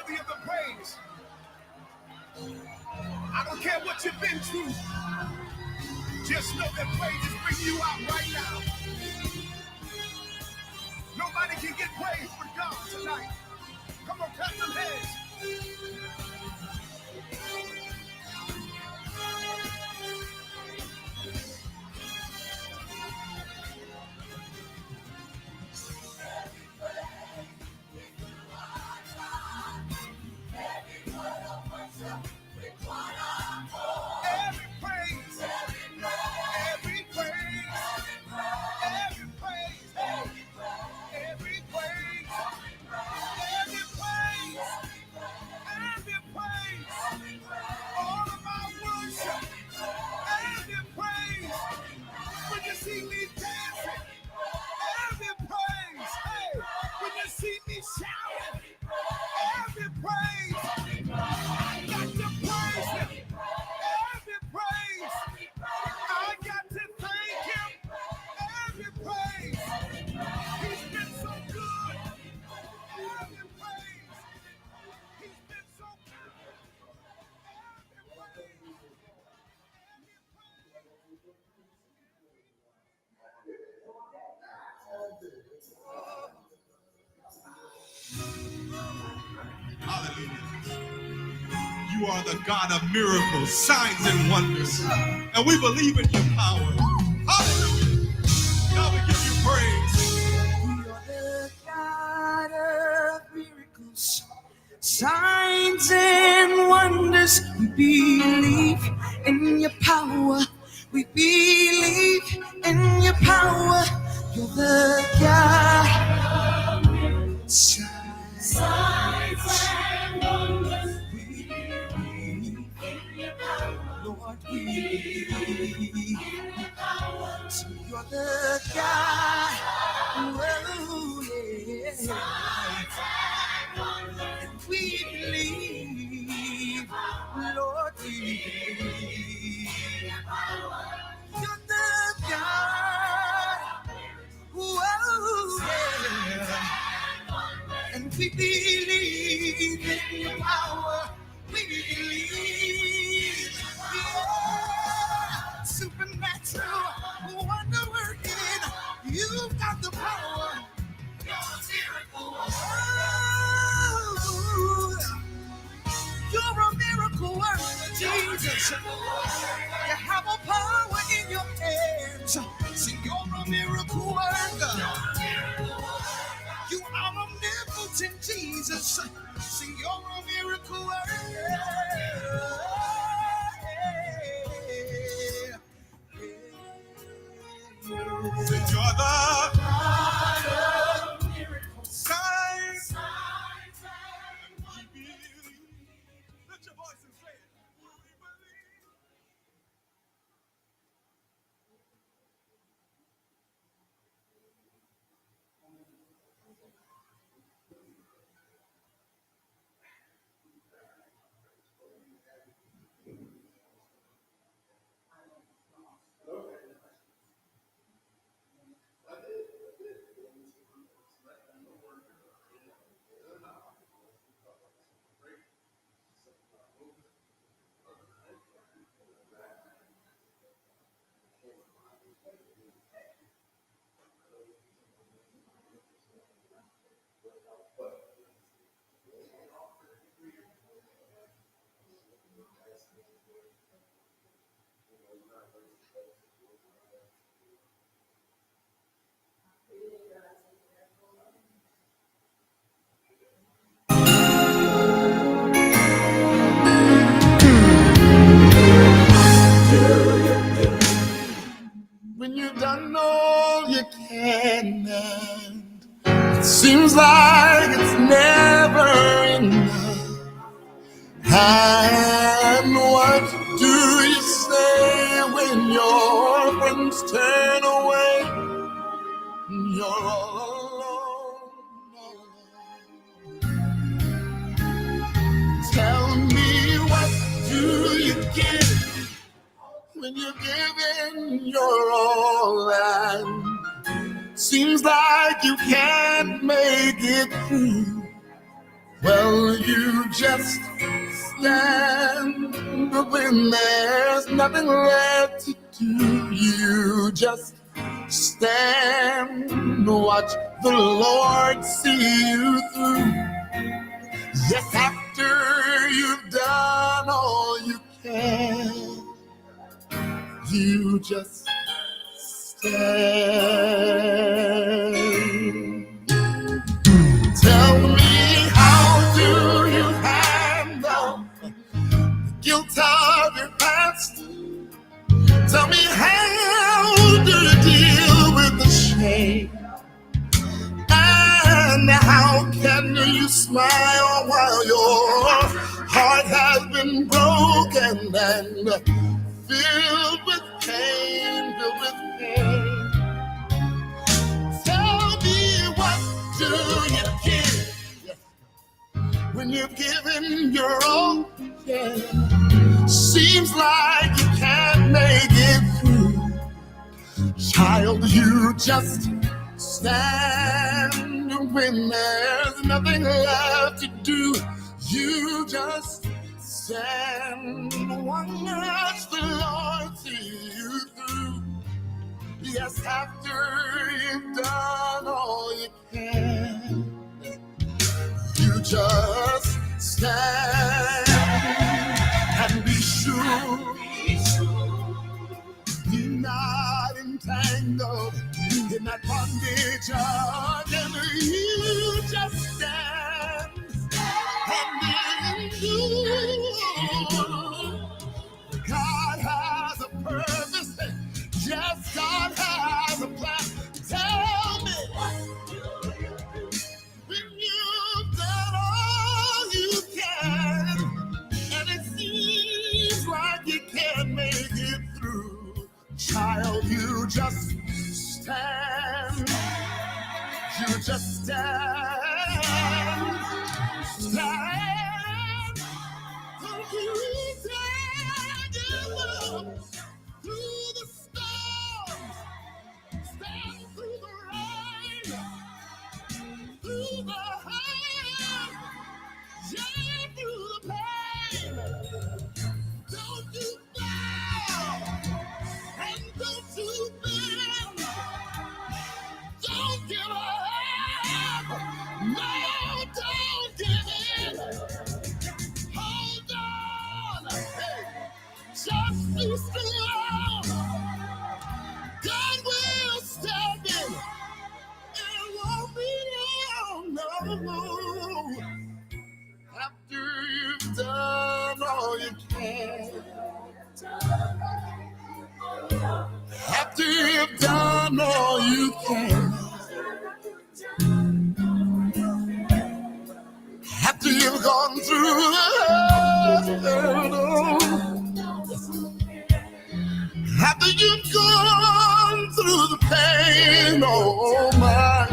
worthy of the praise. I don't care what you've been through. Just know that praise is bringing you out right now. Nobody can get praise but God tonight. Come on, clap them hands. You are the God of miracles, signs, and wonders. And we believe in your power. Hallelujah. God, we give you praise. You are the God of miracles, signs, and wonders. We believe in your power. We believe in your power. You're the God. Signs and wonders. Lord, we believe. So you're the God. Oh, yeah. And we believe. Lord, we believe. You're the God. Oh, yeah. And we believe in your power. We believe. Yeah. Supernatural, wonder working. You've got the power. Oh, you're a miracle worker, Jesus. You have all power in your hands. See, you're a miracle worker. You are omnipotent, Jesus. See, you're a miracle worker. Say, you're the God of miracles, signs, and we believe. Lift your voice and say it. We believe. When you've done all you can, and it seems like it's never enough. And what do you say when your friends turn away and you're all alone? Tell me, what do you give when you're giving your all and seems like you can't make it through? Well, you just stand when there's nothing left to do. You just stand, watch the Lord see you through. Yes, after you've done all you can, you just stand. Tell me, how do you handle the guilt of your past? Tell me, how do you deal with the shame? And how can you smile while your heart has been broken and filled with pain, filled with pain? Tell me, what do you give when you've given your all? Yeah. Seems like you can't make it through. Child, you just stand when there's nothing left to do. You just stand, watch the Lord see you through. Yes, after you've done all you can, you just stand and be sure you're not entangled in that bondage again. You just stand and endure. God has a purpose. Yes, God has a plan. Tell me, when you've done all you can, and it seems like you can't make it through. Child, you just stand. You just stand. Stand. Don't you stand through the storm. Stand through the rain. Through the hurt. Yeah, through the pain. Don't you bow. And don't you bend. Don't give up. No, don't give in. Hold on. Hey, just be strong. God will stand in. It won't be long, no. After you've done all you can. After you've done all you can. After you've gone through the hurt. After you've gone through the pain, oh my.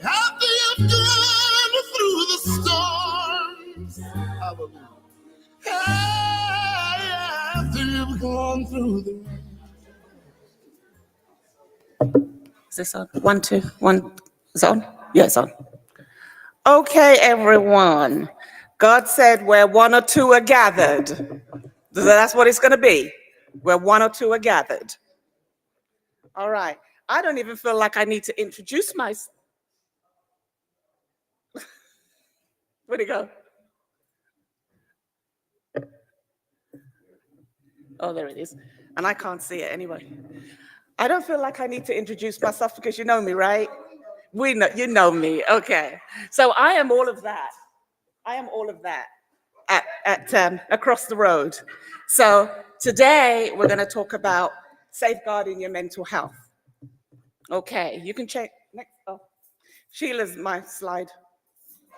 After you've gone through the storms. Hallelujah. After you've gone through the rain. Is this on? 1, 2, 1. Is it on? Yeah, it's on. Okay, everyone. God said where one or two are gathered. That's what it's going to be. Where one or two are gathered. All right. I don't even feel like I need to introduce myself. Where'd it go? Oh, there it is. And I can't see it anyway. I don't feel like I need to introduce myself because you know me, right? We know, you know me. Okay. So I am all of that. I am all of that at across the road. So today we're going to talk about safeguarding your mental health. Okay, you can check next. Oh, Sheila's my slide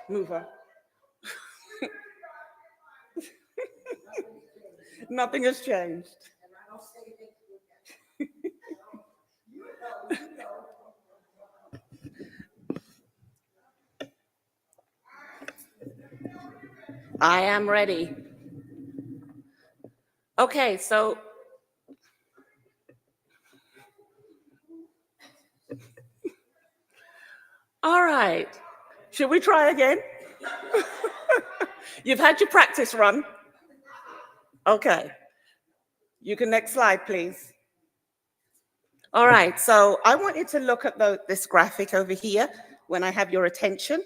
mover. Nothing has changed. I am ready. Okay, so all right. Should we try again? You've had your practice run. Okay. You can next slide, please. All right, so I want you to look at this graphic over here when I have your attention.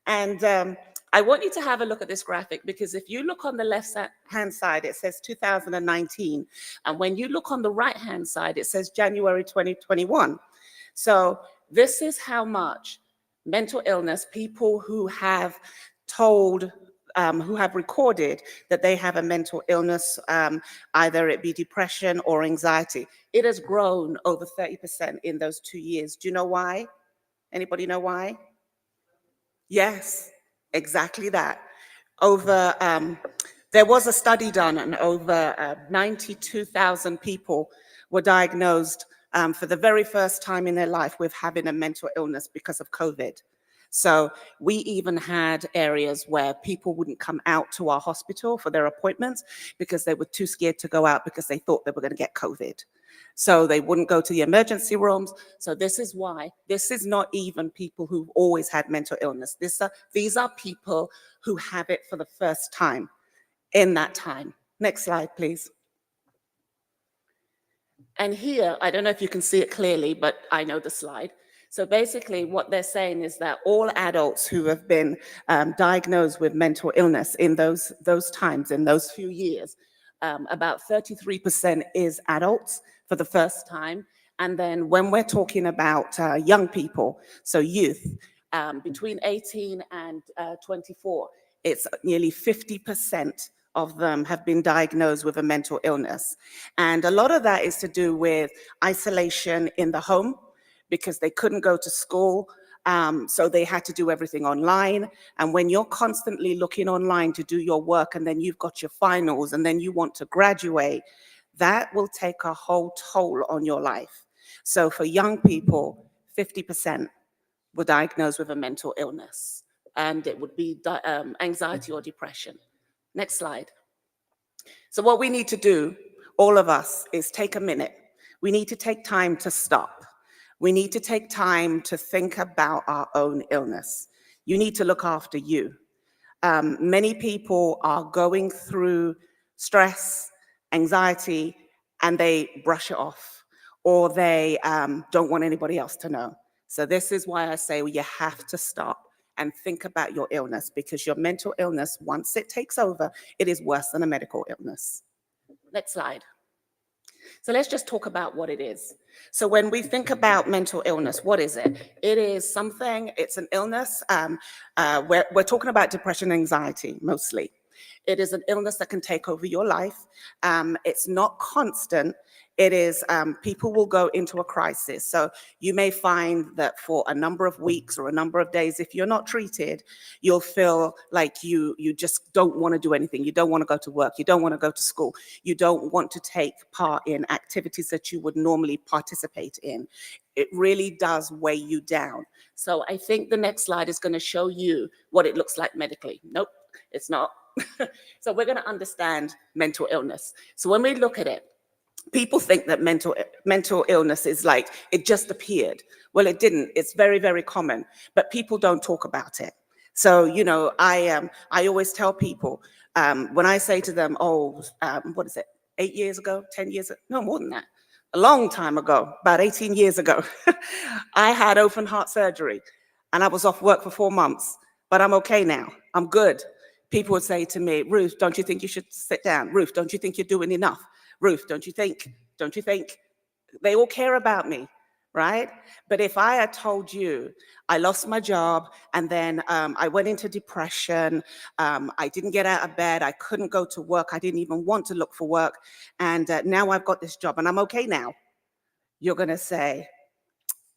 And I want you to have a look at this graphic because if you look on the left-hand side, it says 2019. And when you look on the right-hand side, it says January 2021. So this is how much mental illness, people who have told, who have recorded that they have a mental illness, either it be depression or anxiety. It has grown over 30% in those 2 years. Do you know why? Anybody know why? Yes, exactly that. There was a study done, and over 92,000 people were diagnosed for the very first time in their life with having a mental illness because of COVID. So we even had areas where people wouldn't come out to our hospital for their appointments because they were too scared to go out because they thought they were going to get COVID. So they wouldn't go to the emergency rooms. So this is why. This is not even people who've always had mental illness. These are people who have it for the first time in that time. Next slide, please. And here, I don't know if you can see it clearly, but I know the slide. So basically what they're saying is that all adults who have been diagnosed with mental illness in those times, in those few years, about 33% is adults for the first time. And then when we're talking about young people, so youth, between 18 and 24, it's nearly 50% of them have been diagnosed with a mental illness. And a lot of that is to do with isolation in the home because they couldn't go to school. So they had to do everything online. And when you're constantly looking online to do your work and then you've got your finals and then you want to graduate, that will take a whole toll on your life. So for young people, 50% were diagnosed with a mental illness, and it would be anxiety or depression. Next slide. So what we need to do, all of us, is take a minute. We need to take time to stop. We need to take time to think about our own illness. You need to look after you. Many people are going through stress, anxiety, and they brush it off, or they don't want anybody else to know. So this is why I say you have to stop and think about your illness, because your mental illness, once it takes over, it is worse than a medical illness. Next slide. So let's just talk about what it is. So when we think about mental illness, what is it? It is something, it's an illness. We're talking about depression and anxiety mostly. It is an illness that can take over your life. It's not constant. It is, people will go into a crisis. So you may find that for a number of weeks or a number of days, if you're not treated, you'll feel like you just don't want to do anything. You don't want to go to work. You don't want to go to school. You don't want to take part in activities that you would normally participate in. It really does weigh you down. So I think the next slide is going to show you what it looks like medically. Nope, it's not. So we're going to understand mental illness. So when we look at it, people think that mental illness is like, it just appeared. Well, it didn't. It's very, very common, but people don't talk about it. So, you know, I always tell people, when I say to them, what is it, 8 years ago, 10 years ago, no, more than that, a long time ago, about 18 years ago, I had open heart surgery and I was off work for 4 months, but I'm okay now. I'm good. People would say to me, Ruth, don't you think you should sit down? Ruth, don't you think you're doing enough? Ruth, don't you think? They all care about me, right? But if I had told you I lost my job and then I went into depression, I didn't get out of bed, I couldn't go to work, I didn't even want to look for work, and now I've got this job and I'm okay now, you're gonna say,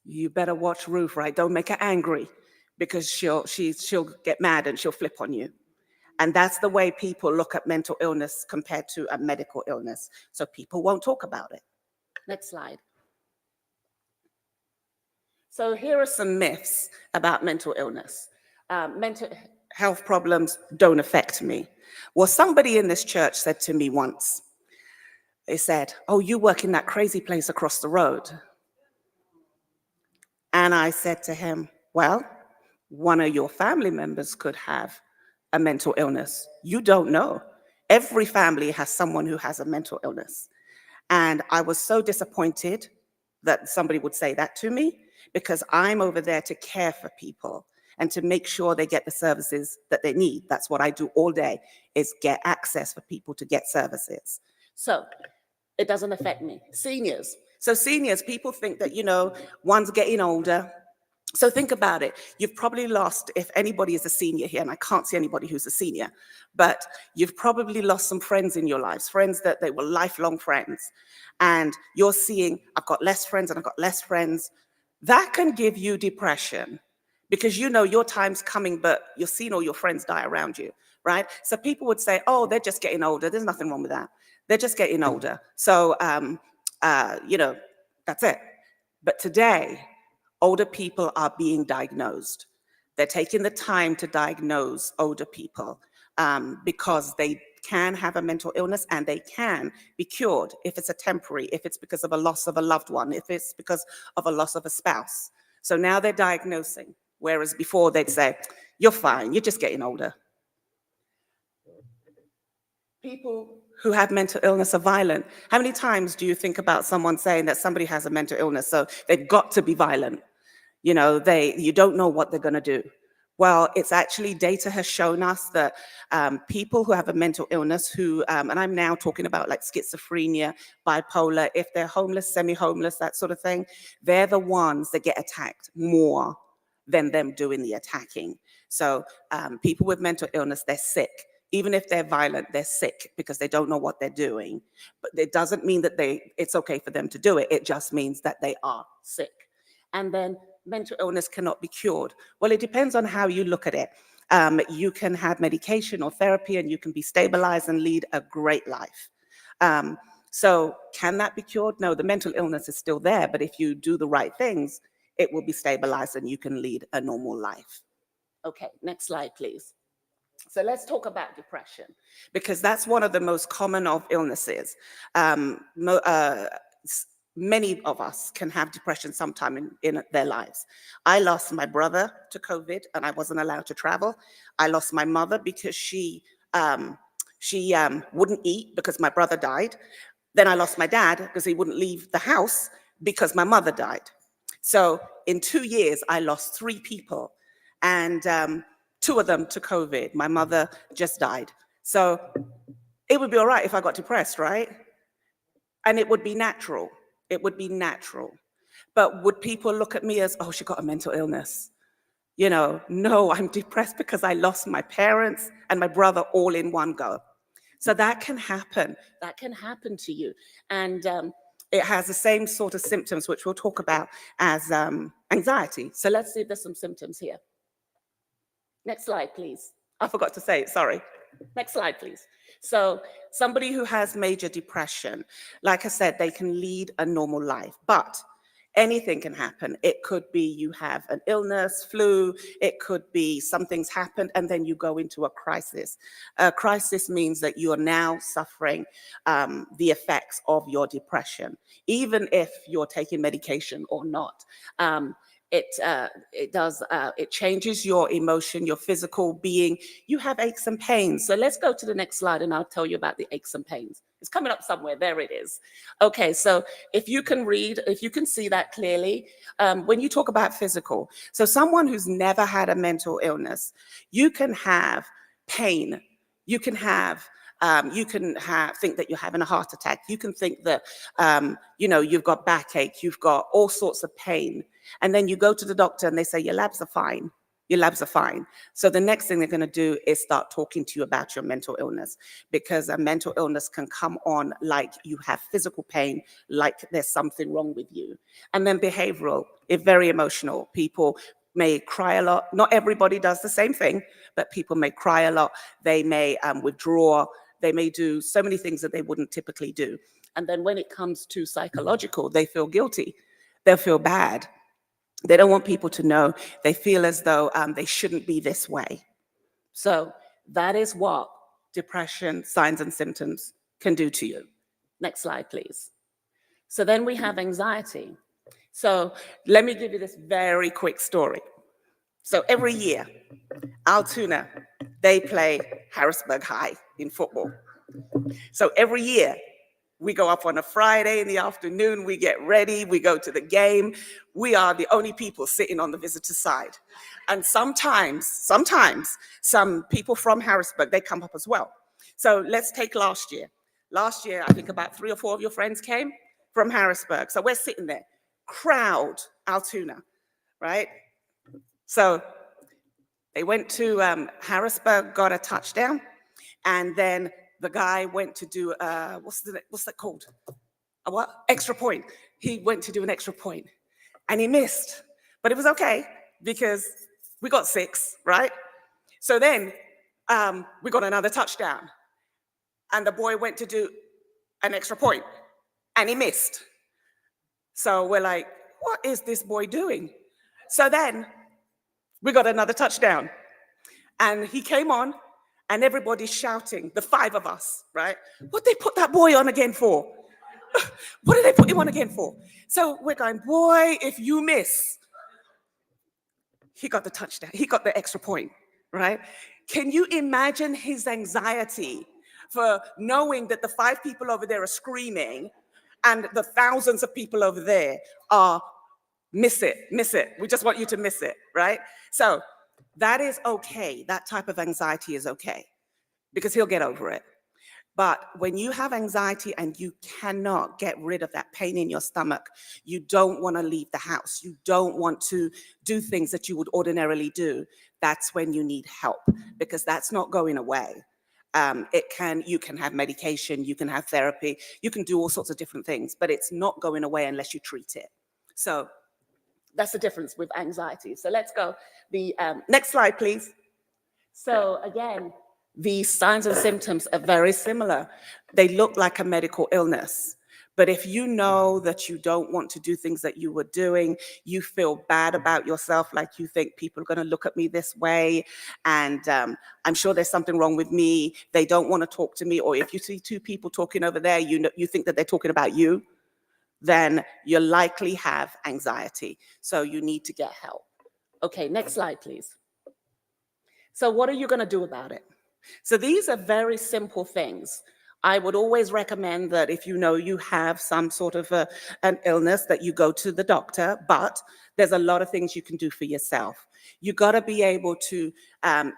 you better watch Ruth, right? Don't make her angry, because she'll get mad and she'll flip on you. And that's the way people look at mental illness compared to a medical illness. So people won't talk about it. Next slide. So here are some myths about mental illness. Mental health problems don't affect me. Well, somebody in this church said to me once, they said, oh, you work in that crazy place across the road. And I said to him, well, One of your family members could have a mental illness. You don't know. Every family has someone who has a mental illness. And I was so disappointed that somebody would say that to me, because I'm over there to care for people and to make sure they get the services that they need. That's what I do all day, is get access for people to get services. So it doesn't affect me. Seniors. So seniors, people think that, one's getting older. So think about it. You've probably lost, if anybody is a senior here, and I can't see anybody who's a senior, but you've probably lost some friends in your lives, friends that they were lifelong friends. And you're seeing, I've got less friends and I've got less friends. That can give you depression, because your time's coming, but you're seeing all your friends die around you, right? So people would say, oh, they're just getting older. There's nothing wrong with that. They're just getting older. So, that's it. But today, older people are being diagnosed. They're taking the time to diagnose older people because they can have a mental illness and they can be cured if it's a temporary, if it's because of a loss of a loved one, if it's because of a loss of a spouse. So now they're diagnosing, whereas before they'd say, you're fine, you're just getting older. People who have mental illness are violent. How many times do you think about someone saying that somebody has a mental illness, so they've got to be violent? You don't know what they're going to do. Well, it's actually, data has shown us that people who have a mental illness who, and I'm now talking about like schizophrenia, bipolar, if they're homeless, semi-homeless, that sort of thing, they're the ones that get attacked more than them doing the attacking. So people with mental illness, they're sick. Even if they're violent, they're sick because they don't know what they're doing. But it doesn't mean that it's okay for them to do it. It just means that they are sick. And then mental illness cannot be cured. Well, it depends on how you look at it. You can have medication or therapy and you can be stabilized and lead a great life. So can that be cured? No, the mental illness is still there, but if you do the right things, it will be stabilized and you can lead a normal life. Okay, next slide, please. So let's talk about depression, because that's one of the most common of illnesses. Many of us can have depression sometime in their lives. I lost my brother to COVID and I wasn't allowed to travel. I lost my mother because she wouldn't eat because my brother died. Then I lost my dad because he wouldn't leave the house because my mother died. So in 2 years, I lost 3 people, and 2 of them to COVID. My mother just died. So it would be all right if I got depressed, right? And it would be natural. It would be natural. But would people look at me as, oh, she got a mental illness? No, I'm depressed because I lost my parents and my brother all in one go. So that can happen. That can happen to you. And it has the same sort of symptoms, which we'll talk about, as anxiety. So let's see if there's some symptoms here. Next slide, please. I forgot to say it, sorry. Next slide, please. So somebody who has major depression, like I said, they can lead a normal life, but anything can happen. It could be you have an illness, flu, it could be something's happened and then you go into a crisis. A crisis means that you are now suffering the effects of your depression, even if you're taking medication or not. It changes your emotion, your physical being. You have aches and pains. So let's go to the next slide and I'll tell you about the aches and pains. It's coming up somewhere. There it is. Okay, so if you can read, if you can see that clearly, when you talk about physical, so someone who's never had a mental illness, you can have pain. You can think that you're having a heart attack. You can think that, you've got backache, you've got all sorts of pain. And then you go to the doctor and they say, your labs are fine. Your labs are fine. So the next thing they're going to do is start talking to you about your mental illness, because a mental illness can come on like you have physical pain, like there's something wrong with you. And then behavioral, it's very emotional. People may cry a lot. Not everybody does the same thing, but people may cry a lot. They may withdraw. They may do so many things that they wouldn't typically do. And then when it comes to psychological, they feel guilty. They'll feel bad. They don't want people to know. They feel as though they shouldn't be this way. So that is what depression, signs and symptoms can do to you. Next slide, please. So then we have anxiety. So let me give you this very quick story. So every year, Altoona, they play Harrisburg High in football. So every year, we go up on a Friday in the afternoon, we get ready, we go to the game. We are the only people sitting on the visitor side. And sometimes, some people from Harrisburg, they come up as well. So let's take last year. Last year, I think about 3 or 4 of your friends came from Harrisburg. So we're sitting there, crowd Altoona, right? So they went to Harrisburg, got a touchdown, and then the guy went to do what's that called? A what? Extra point. He went to do an extra point, and he missed, but it was okay because we got 6, right? So then we got another touchdown, and the boy went to do an extra point, and he missed. So we're like, what is this boy doing? So then we got another touchdown, and he came on, and everybody's shouting, the 5 of us, right? What they put that boy on again for? What did they put him on again for? So we're going, boy, if you miss, he got the touchdown, he got the extra point, right? Can you imagine his anxiety for knowing that the 5 people over there are screaming and the thousands of people over there are miss it, we just want you to miss it, right? So that is okay, that type of anxiety is okay, because he'll get over it. But when you have anxiety and you cannot get rid of that pain in your stomach, you don't want to leave the house, you don't want to do things that you would ordinarily do, that's when you need help, because that's not going away. You can have medication, you can have therapy, you can do all sorts of different things, but it's not going away unless you treat it. So that's the difference with anxiety. So let's go. The next slide, please. So again, the signs and symptoms are very similar. They look like a medical illness. But if you know that you don't want to do things that you were doing, you feel bad about yourself, like you think people are going to look at me this way, and I'm sure there's something wrong with me, they don't want to talk to me, or if you see 2 people talking over there, you think that they're talking about you, then you likely have anxiety. So you need to get help. Okay, next slide, please. So what are you going to do about it? So these are very simple things. I would always recommend that if you know you have some sort of an illness, that you go to the doctor, but there's a lot of things you can do for yourself. You got to be able to,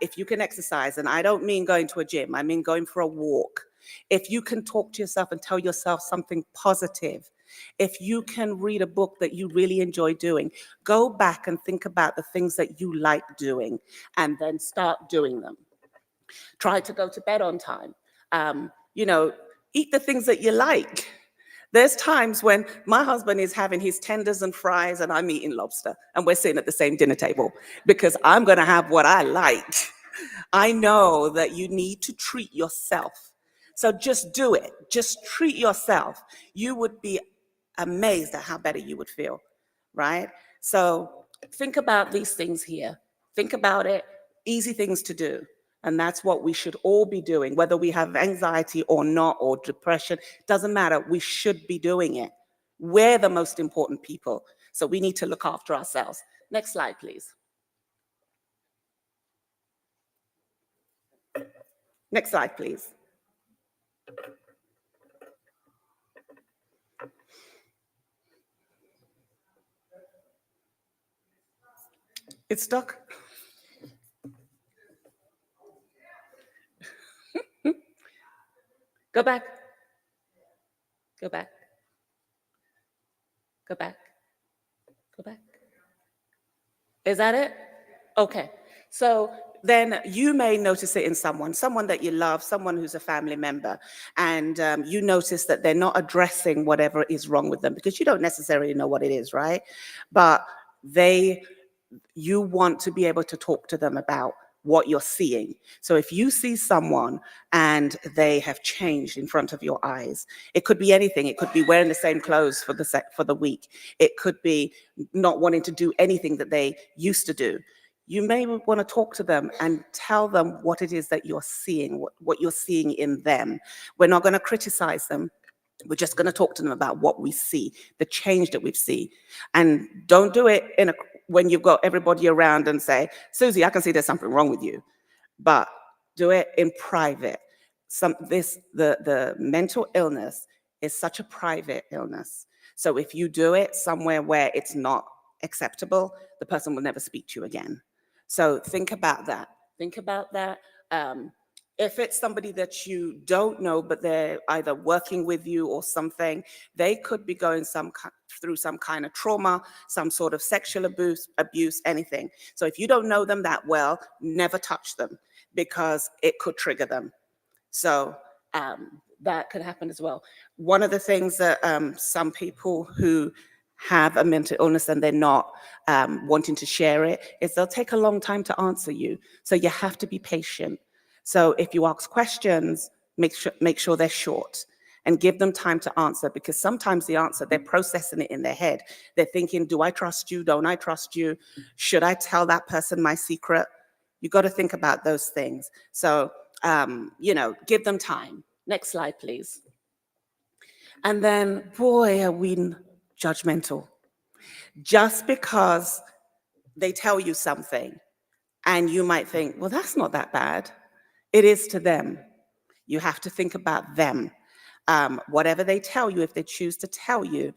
if you can exercise, and I don't mean going to a gym, I mean going for a walk. If you can talk to yourself and tell yourself something positive, if you can read a book that you really enjoy doing, go back and think about the things that you like doing and then start doing them. Try to go to bed on time. Eat the things that you like. There's times when my husband is having his tenders and fries and I'm eating lobster and we're sitting at the same dinner table because I'm going to have what I like. I know that you need to treat yourself. So just do it. Just treat yourself. You would be amazed at how better you would feel, right? So think about these things here. Think about it. Easy things to do. And that's what we should all be doing, whether we have anxiety or not, or depression, doesn't matter. We should be doing it. We're the most important people. So we need to look after ourselves. Next slide, please. Next slide, please. It's stuck. Go back. Go back. Go back. Go back. Is that it? Okay. So then you may notice it in someone that you love, someone who's a family member, and you notice that they're not addressing whatever is wrong with them because you don't necessarily know what it is, right? But you want to be able to talk to them about what you're seeing. So if you see someone and they have changed in front of your eyes, it could be anything. It could be wearing the same clothes for the week. It could be not wanting to do anything that they used to do. You may want to talk to them and tell them what it is that you're seeing, what you're seeing in them. We're not going to criticize them. We're just going to talk to them about what we see, the change that we see. And don't do it when you've got everybody around and say, Susie, I can see there's something wrong with you, but do it in private. The mental illness is such a private illness. So if you do it somewhere where it's not acceptable, the person will never speak to you again. So think about that. Think about that. If it's somebody that you don't know, but they're either working with you or something, they could be going through some kind of trauma, some sort of sexual abuse, anything. So if you don't know them that well, never touch them because it could trigger them. So that could happen as well. One of the things that some people who have a mental illness and they're not wanting to share it is they'll take a long time to answer you. So you have to be patient. So if you ask questions, make sure they're short and give them time to answer, because sometimes the answer, they're processing it in their head. They're thinking, do I trust you? Don't I trust you? Should I tell that person my secret? You got to think about those things. So, give them time. Next slide, please. And then, boy, are we judgmental. Just because they tell you something and you might think, well, that's not that bad. It is to them. You have to think about them. Whatever they tell you, if they choose to tell you,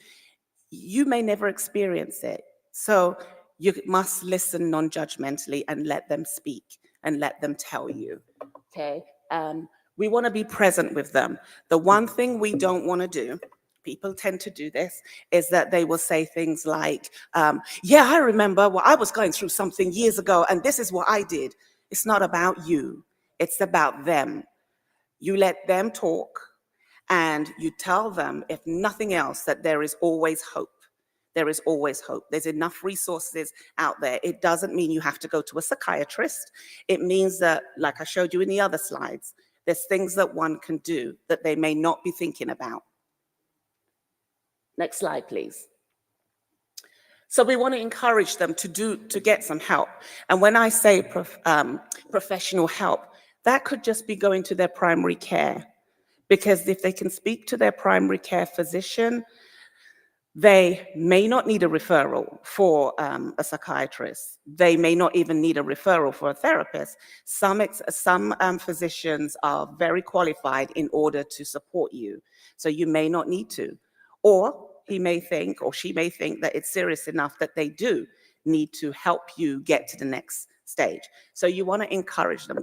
you may never experience it. So you must listen non-judgmentally and let them speak and let them tell you, okay? We want to be present with them. The one thing we don't want to do, people tend to do this, is that they will say things like, yeah, I remember, I was going through something years ago and this is what I did. It's not about you. It's about them. You let them talk and you tell them, if nothing else, that there is always hope. There is always hope. There's enough resources out there. It doesn't mean you have to go to a psychiatrist. It means that, like I showed you in the other slides, there's things that one can do that they may not be thinking about. Next slide, please. So we want to encourage them to get some help. And when I say professional help, that could just be going to their primary care. Because if they can speak to their primary care physician, they may not need a referral for a psychiatrist. They may not even need a referral for a therapist. Some physicians are very qualified in order to support you. So you may not need to. Or he may think, or she may think, that it's serious enough that they do need to help you get to the next stage. So you want to encourage them.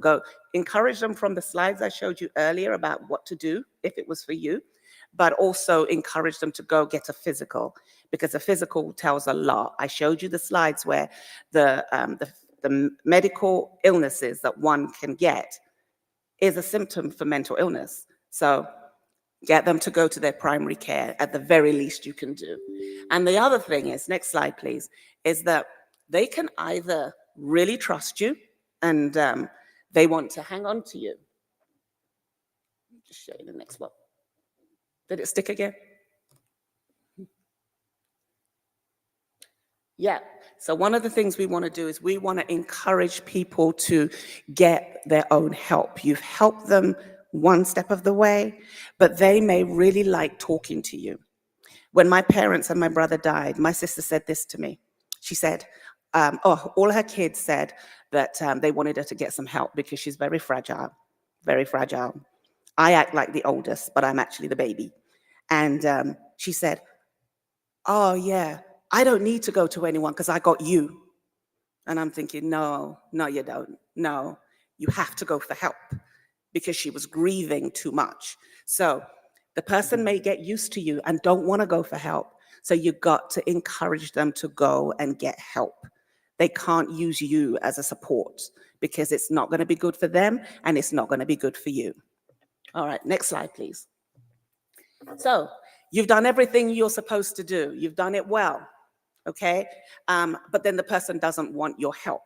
Encourage them from the slides I showed you earlier about what to do if it was for you, but also encourage them to go get a physical, because a physical tells a lot. I showed you the slides where the medical illnesses that one can get is a symptom for mental illness. So get them to go to their primary care at the very least you can do. And the other thing is, next slide please, is that they can either really trust you and they want to hang on to you. Just show you the next one. Did it stick again? Yeah. So one of the things we want to do is we want to encourage people to get their own help. You've helped them one step of the way, but they may really like talking to you. When my parents and my brother died, my sister said this to me. She said, all her kids said that they wanted her to get some help because she's very fragile, very fragile. I act like the oldest, but I'm actually the baby. And she said, oh yeah, I don't need to go to anyone because I got you. And I'm thinking, no, you don't. No, you have to go for help, because she was grieving too much. So the person may get used to you and don't want to go for help. So you got to encourage them to go and get help. They can't use you as a support because it's not going to be good for them and it's not going to be good for you. All right, next slide, please. So you've done everything you're supposed to do. You've done it well, okay? But then the person doesn't want your help.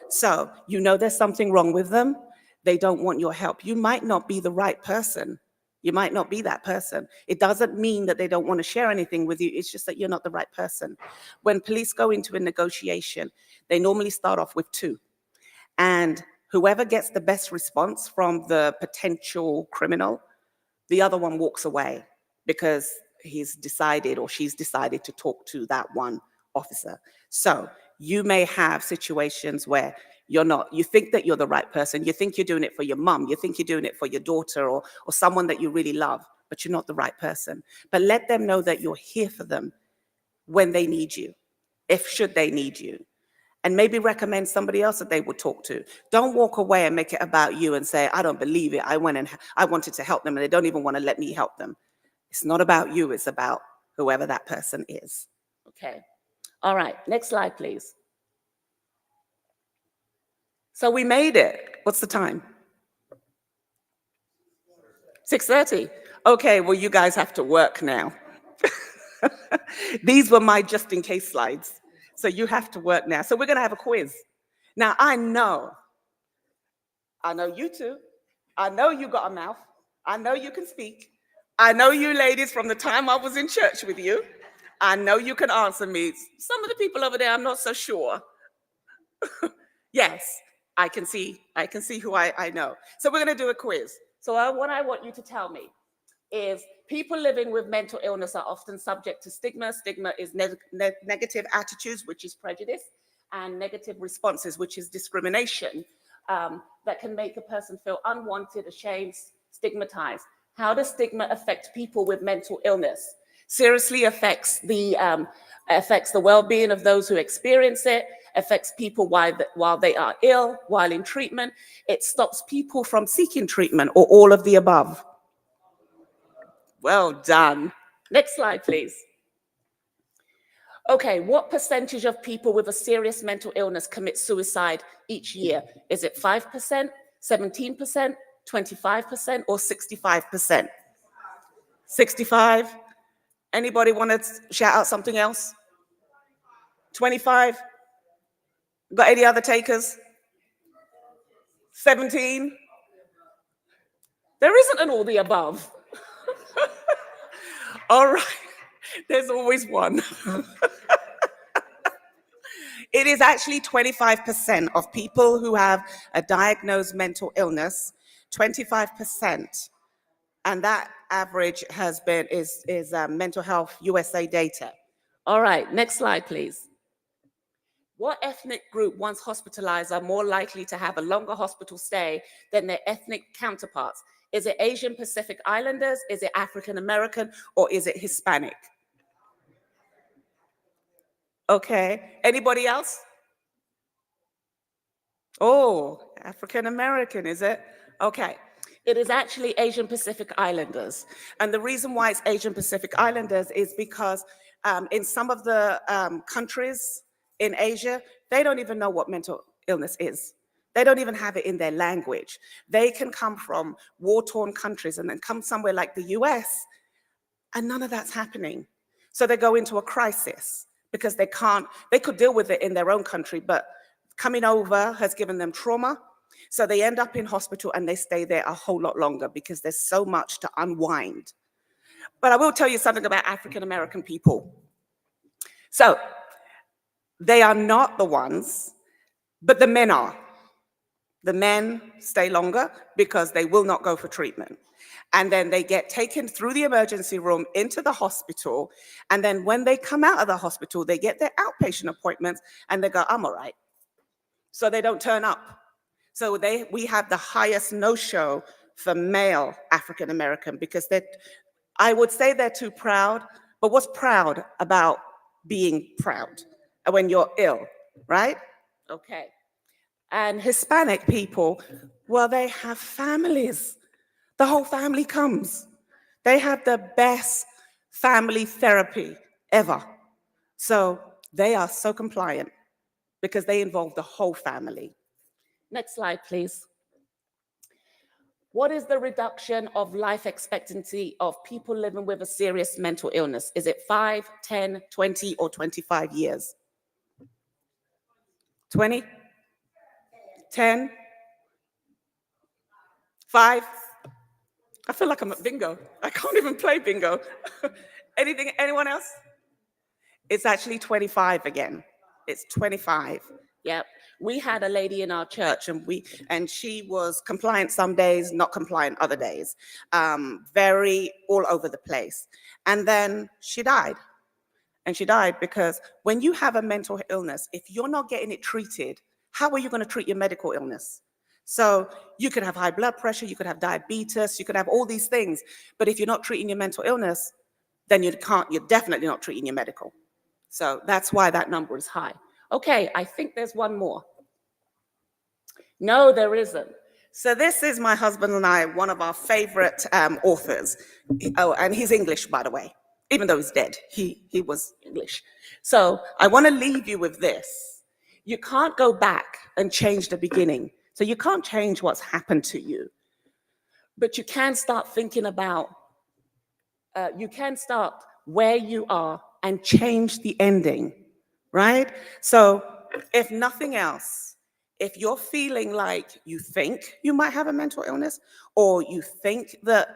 So you know there's something wrong with them. They don't want your help. You might not be the right person. You might not be that person. It doesn't mean that they don't want to share anything with you. It's just that you're not the right person. When police go into a negotiation, they normally start off with 2. And whoever gets the best response from the potential criminal, the other one walks away because he's decided or she's decided to talk to that one officer. So you may have situations where you think that you're the right person. You think you're doing it for your mom. You think you're doing it for your daughter or someone that you really love, but you're not the right person. But let them know that you're here for them when they need you, should they need you. And maybe recommend somebody else that they would talk to. Don't walk away and make it about you and say, I don't believe it. I wanted to help them and they don't even want to let me help them. It's not about you. It's about whoever that person is. Okay. All right. Next slide, please. So we made it. What's the time? 6:30. Okay. Well, you guys have to work now. These were my just in case slides. So you have to work now. So we're going to have a quiz. Now, I know you two. I know you got a mouth. I know you can speak. I know you ladies from the time I was in church with you. I know you can answer me. Some of the people over there, I'm not so sure. Yes, I can see who I know. So we're going to do a quiz. So what I want you to tell me is people living with mental illness are often subject to stigma. Stigma is negative attitudes, which is prejudice, and negative responses, which is discrimination, that can make a person feel unwanted, ashamed, stigmatized. How does stigma affect people with mental illness? Seriously affects the well-being of those who experience it, affects people while they are ill, while in treatment. It stops people from seeking treatment, or all of the above. Well done. Next slide, please. Okay, what percentage of people with a serious mental illness commit suicide each year? Is it 5%, 17%, 25%, or 65%? 65? Anybody want to shout out something else? 25? Got any other takers? 17? There isn't an all the above. All right, there's always one. It is actually 25% of people who have a diagnosed mental illness, 25%. And that average is Mental Health USA data. All right, next slide, please. What ethnic group, once hospitalized, are more likely to have a longer hospital stay than their ethnic counterparts? Is it Asian Pacific Islanders? Is it African American? Or is it Hispanic? Okay, anybody else? Oh, African American, is it? Okay. It is actually Asian Pacific Islanders. And the reason why it's Asian Pacific Islanders is because in some of the countries in Asia, they don't even know what mental illness is. They don't even have it in their language. They can come from war-torn countries and then come somewhere like the US, and none of that's happening. So they go into a crisis because they could deal with it in their own country, but coming over has given them trauma. So they end up in hospital and they stay there a whole lot longer because there's so much to unwind. But I will tell you something about African American people. So they are not the ones, but the men are. The men stay longer because they will not go for treatment. And then they get taken through the emergency room into the hospital. And then when they come out of the hospital, they get their outpatient appointments and they go, I'm all right. So they don't turn up. So we have the highest no-show for male African American because I would say they're too proud, but what's proud about being proud when you're ill, right? Okay. And Hispanic people, well, they have families. The whole family comes. They have the best family therapy ever. So they are so compliant because they involve the whole family. Next slide, please. What is the reduction of life expectancy of people living with a serious mental illness? Is it 5, 10, 20, or 25 years? 20? 10? 5? I feel like I'm at bingo. I can't even play bingo. Anyone else? It's actually 25 again. It's 25. Yep. We had a lady in our church and she was compliant some days, not compliant other days, very all over the place. And then she died. And she died because when you have a mental illness, if you're not getting it treated, how are you going to treat your medical illness? So you could have high blood pressure, you could have diabetes, you could have all these things. But if you're not treating your mental illness, then you're definitely not treating your medical. So that's why that number is high. Okay, I think there's one more. No, there isn't. So this is my husband and I, one of our favorite authors. Oh, and he's English, by the way. Even though he's dead, he was English. So I want to leave you with this. You can't go back and change the beginning. So you can't change what's happened to you. But you can start thinking about, you can start where you are and change the ending, right? So if nothing else, if you're feeling like you think you might have a mental illness, or you think that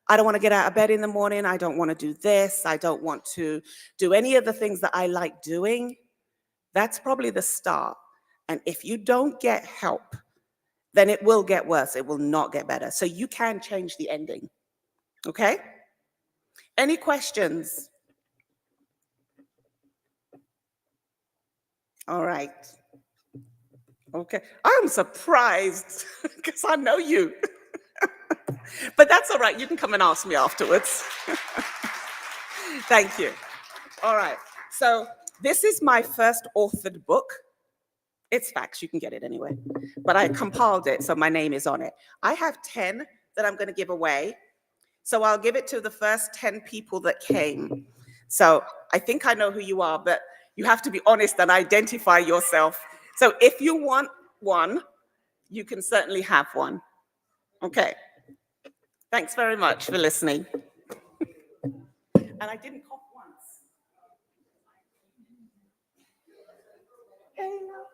I don't want to get out of bed in the morning, I don't want to do this, I don't want to do any of the things that I like doing, that's probably the start. And if you don't get help, then it will get worse. It will not get better. So you can change the ending. Okay? Any questions? All right. Okay. I'm surprised because I know you. But that's all right. You can come and ask me afterwards. Thank you. All right. So this is my first authored book. It's facts. You can get it anyway. But I compiled it, so my name is on it. I have 10 that I'm going to give away. So I'll give it to the first 10 people that came. So I think I know who you are, but you have to be honest and identify yourself. So if you want one, you can certainly have one. Okay. Thanks very much for listening. And I didn't cough once. Hey, love.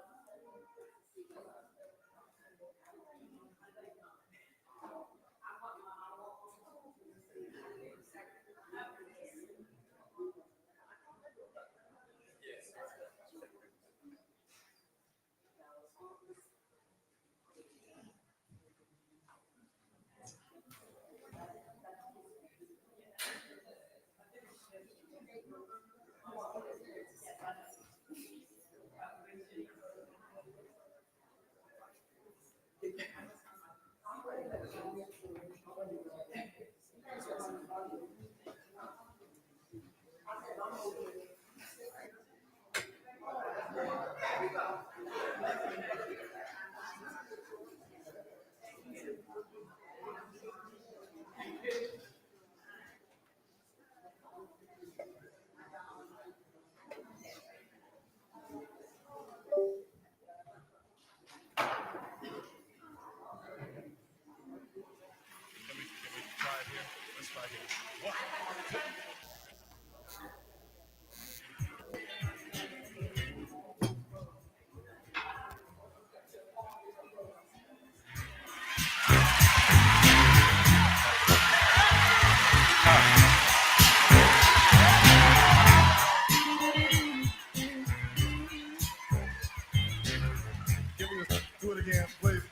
Do it again, please.